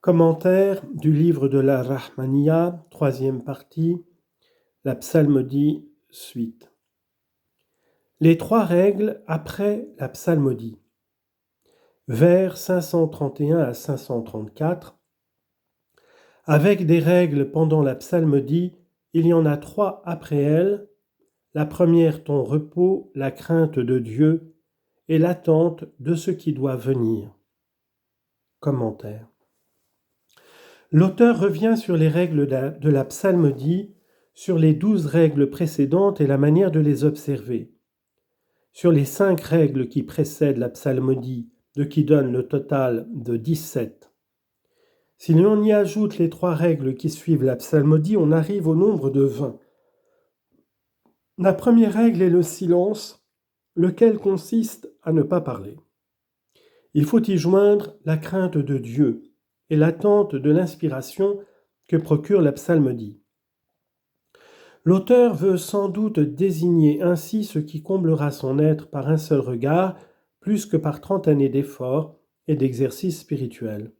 Commentaire du livre de la Rahmaniya, troisième partie, la psalmodie, suite. Les trois règles après la psalmodie. Vers 531 à 534. Avec des règles pendant la psalmodie, il y en a trois après elle. La première, ton repos, la crainte de Dieu et l'attente de ce qui doit venir. Commentaire. L'auteur revient sur les règles de la psalmodie, sur les 12 règles précédentes et la manière de les observer. Sur les 5 règles qui précèdent la psalmodie, de qui donne le total de 17. Si l'on y ajoute les 3 règles qui suivent la psalmodie, on arrive au nombre de 20. La première règle est le silence, lequel consiste à ne pas parler. Il faut y joindre la crainte de Dieu et l'attente de l'inspiration que procure la psalmodie. L'auteur veut sans doute désigner ainsi ce qui comblera son être par un seul regard, plus que par 30 années d'efforts et d'exercice spirituel.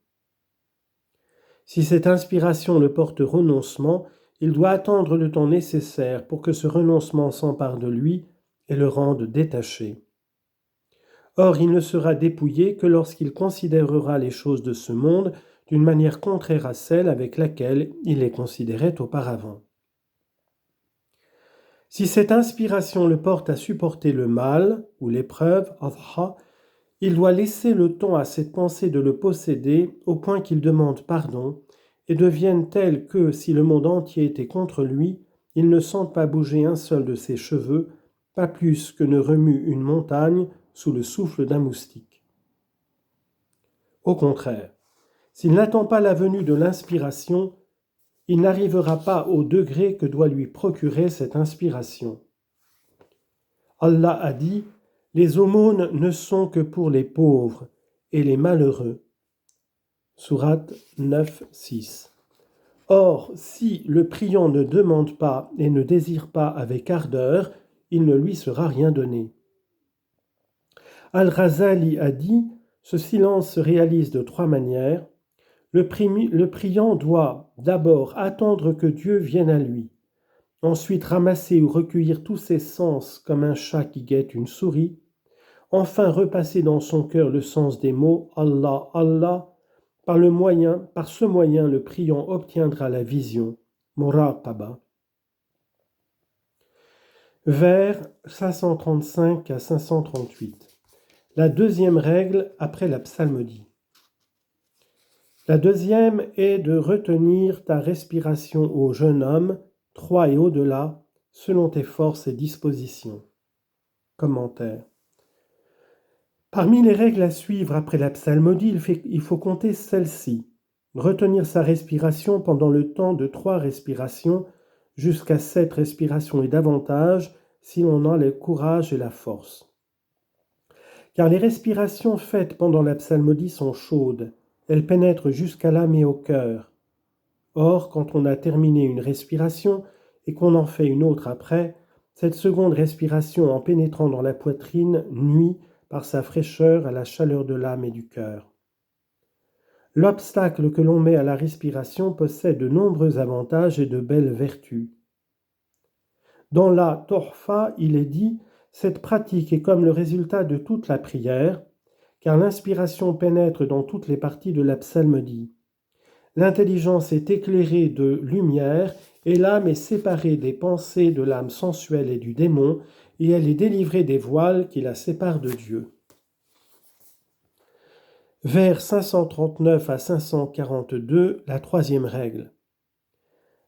Si cette inspiration le porte renoncement, il doit attendre le temps nécessaire pour que ce renoncement s'empare de lui et le rende détaché. Or, il ne sera dépouillé que lorsqu'il considérera les choses de ce monde d'une manière contraire à celle avec laquelle il les considérait auparavant. Si cette inspiration le porte à supporter le mal ou l'épreuve, il doit laisser le temps à cette pensée de le posséder au point qu'il demande pardon et devienne tel que, si le monde entier était contre lui, il ne sente pas bouger un seul de ses cheveux, pas plus que ne remue une montagne sous le souffle d'un moustique. Au contraire, s'il n'attend pas la venue de l'inspiration, il n'arrivera pas au degré que doit lui procurer cette inspiration. Allah a dit « Les aumônes ne sont que pour les pauvres et les malheureux ». Sourate 9, 6. Or, si le priant ne demande pas et ne désire pas avec ardeur, il ne lui sera rien donné. Al-Ghazali a dit « Ce silence se réalise de 3 manières. Le priant doit d'abord attendre que Dieu vienne à lui, ensuite ramasser ou recueillir tous ses sens comme un chat qui guette une souris, enfin repasser dans son cœur le sens des mots Allah, Allah. Par ce moyen, le priant obtiendra la vision, Muraqaba. Vers 535 à 538. La deuxième règle après la psalmodie. La deuxième est de retenir ta respiration ô jeune homme, 3 et au-delà, selon tes forces et dispositions. Commentaire. Parmi les règles à suivre après la psalmodie, il faut compter celle-ci. Retenir sa respiration pendant le temps de 3 respirations, jusqu'à 7 respirations et davantage, si l'on a le courage et la force. Car les respirations faites pendant la psalmodie sont chaudes. Elles pénètrent jusqu'à l'âme et au cœur. Or, quand on a terminé une respiration et qu'on en fait une autre après, cette seconde respiration en pénétrant dans la poitrine nuit par sa fraîcheur à la chaleur de l'âme et du cœur. L'obstacle que l'on met à la respiration possède de nombreux avantages et de belles vertus. Dans la Tuhfa, il est dit « Cette pratique est comme le résultat de toute la prière, car l'inspiration pénètre dans toutes les parties de la psalmodie. L'intelligence est éclairée de lumière et l'âme est séparée des pensées de l'âme sensuelle et du démon, et elle est délivrée des voiles qui la séparent de Dieu. » Vers 539 à 542, la troisième règle.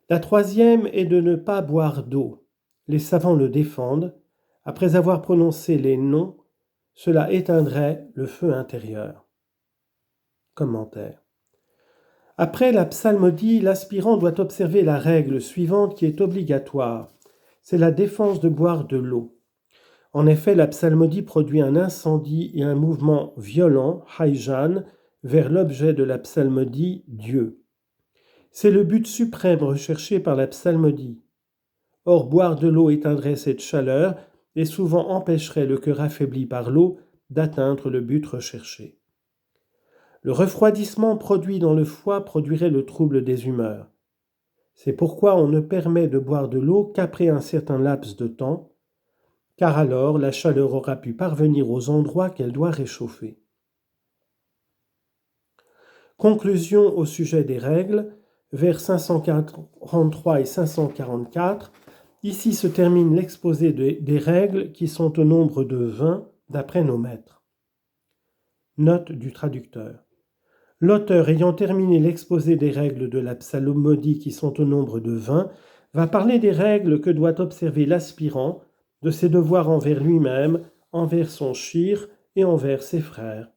La troisième est de ne pas boire d'eau. Les savants le défendent. Après avoir prononcé les noms, cela éteindrait le feu intérieur. Commentaire. Après la psalmodie, l'aspirant doit observer la règle suivante qui est obligatoire. C'est la défense de boire de l'eau. En effet, la psalmodie produit un incendie et un mouvement violent, hayjan, vers l'objet de la psalmodie, Dieu. C'est le but suprême recherché par la psalmodie. Or, boire de l'eau éteindrait cette chaleur et souvent empêcherait le cœur affaibli par l'eau d'atteindre le but recherché. Le refroidissement produit dans le foie produirait le trouble des humeurs. C'est pourquoi on ne permet de boire de l'eau qu'après un certain laps de temps, car alors la chaleur aura pu parvenir aux endroits qu'elle doit réchauffer. Conclusion au sujet des règles, vers 543 et 544, ici se termine l'exposé des règles qui sont au nombre de 20 d'après nos maîtres. Note du traducteur. L'auteur ayant terminé l'exposé des règles de la psalmodie qui sont au nombre de 20, va parler des règles que doit observer l'aspirant, de ses devoirs envers lui-même, envers son shir et envers ses frères.